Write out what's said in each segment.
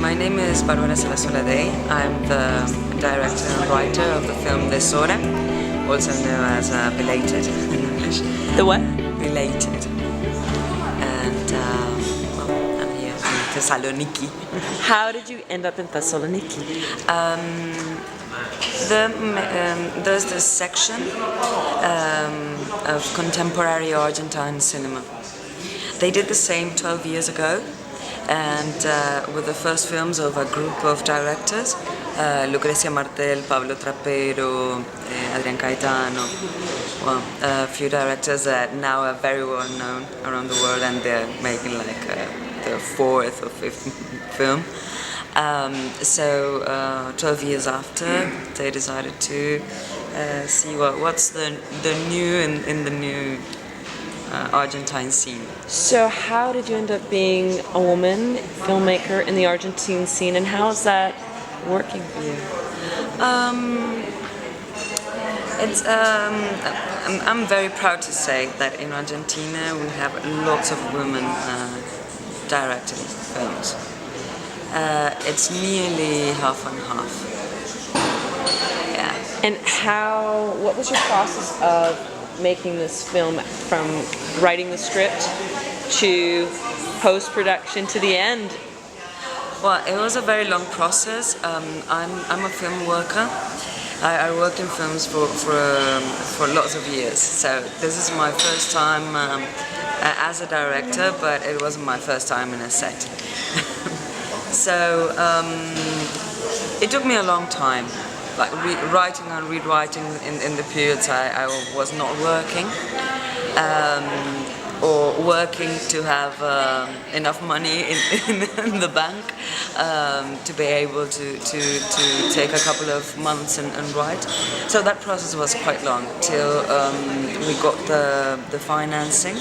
My name is Sarasola-Day. I'm the director and writer of the film Deshora, also known as Belated in English. The what? Belated. And I'm here in Thessaloniki. How did you end up in Thessaloniki? There's this section of contemporary Argentine cinema. They did the same 12 years ago, and with the first films of a group of directors, Lucrecia Martel, Pablo Trapero, Adrián Caetano, well, a few directors that now are very well known around the world, and they're making like the fourth or fifth film. So 12 years after, they decided to see what's the new in the new Argentine scene. So how did you end up being a woman filmmaker in the Argentine scene, and how is that working for you? I'm very proud to say that in Argentina we have lots of women directing films. It's nearly half and half. Yeah. And what was your process of making this film, from writing the script to post-production to the end? Well, it was a very long process. I'm a film worker. I worked in films for lots of years. So this is my first time as a director, but it wasn't my first time in a set. So it took me a long time, like writing and rewriting in the periods I was not working, or working to have enough money in the bank to be able to take a couple of months and write. So that process was quite long till we got the financing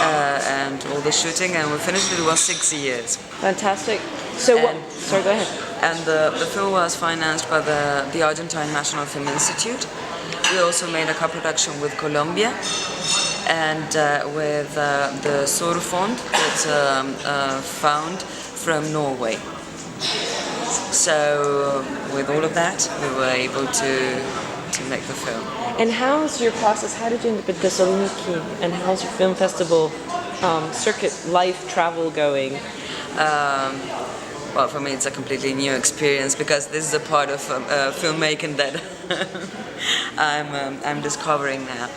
and all the shooting, and we finished it. It was 6 years. Fantastic. So sorry, go ahead. And the film was financed by the Argentine National Film Institute. We also made a co-production with Colombia and with the Surfond that's found from Norway. So with all of that, we were able to make the film. And how's your process? How did you end up at Thessaloniki? And how's your film festival circuit life travel going? Well, for me, it's a completely new experience because this is a part of filmmaking that I'm discovering now.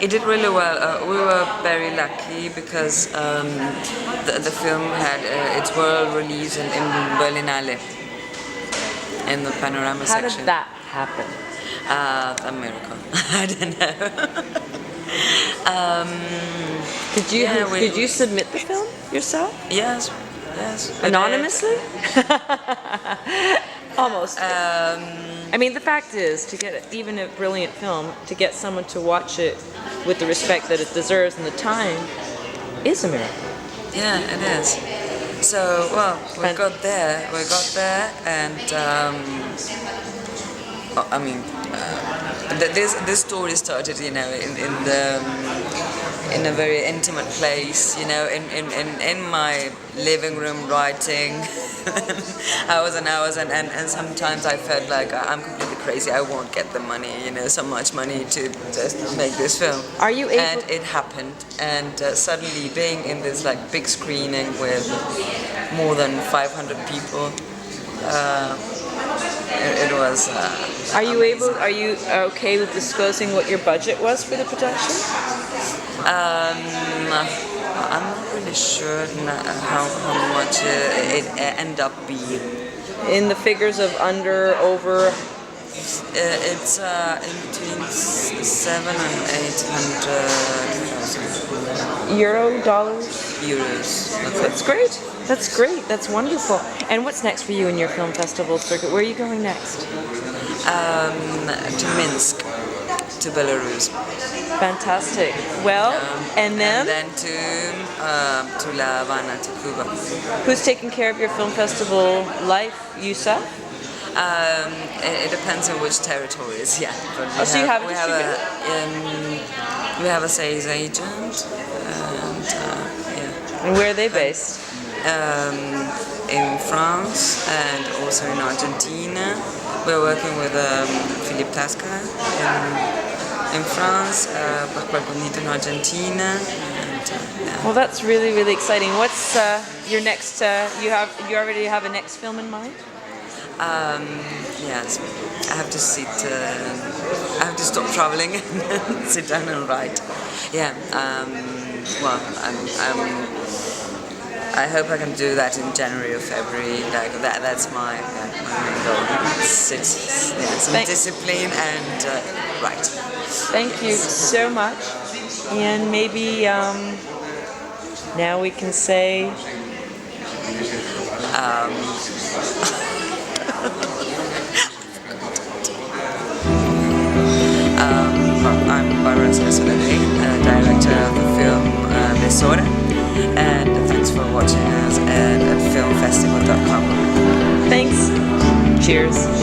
It did really well. We were very lucky because the film had its world release in Berlinale, in the panorama section. How did that happen? A miracle. I don't know. Did you submit the film yourself? Yes. Anonymously? Almost. I mean, the fact is, to get even a brilliant film, to get someone to watch it with the respect that it deserves and the time, is a miracle. Yeah, it is. So, well, we got there, and I mean, this story started, you know, in a very intimate place, you know, in my living room writing hours and hours, and sometimes I felt like I'm completely crazy. I won't get the money, you know, so much money to just make this film. Are you able? And it happened, and suddenly being in this like big screening with more than 500 people. It was. Are you okay with disclosing what your budget was for the production? I'm not really sure how much it ended up being. In the figures of under, over? It's in between 700 and 800,000. Euro, dollars? Euros. That's great. That's great. That's wonderful. And what's next for you in your film festival circuit? Where are you going next? To Minsk, to Belarus. Fantastic. Well, and then to La Habana, to Cuba. Who's taking care of your film festival life? Yourself? It depends on which territories. Yeah. But so you have a distributor? We have a sales agent, and yeah. And where are they based? in France and also in Argentina. We're working with Philippe Tasca in France, Pascual Bonito in Argentina. And, yeah. Well, that's really, really exciting. What's your next? You already have a next film in mind? Yes, I have to sit. I have to stop traveling and sit down and write. Yeah. Well, I hope I can do that in January or February. That's my main goal. Some discipline and write. Thank you so much. And maybe now we can say. I'm Sarasola-Day, director of the film Deshora, and thanks for watching us at filmfestival.com. Thanks. Cheers.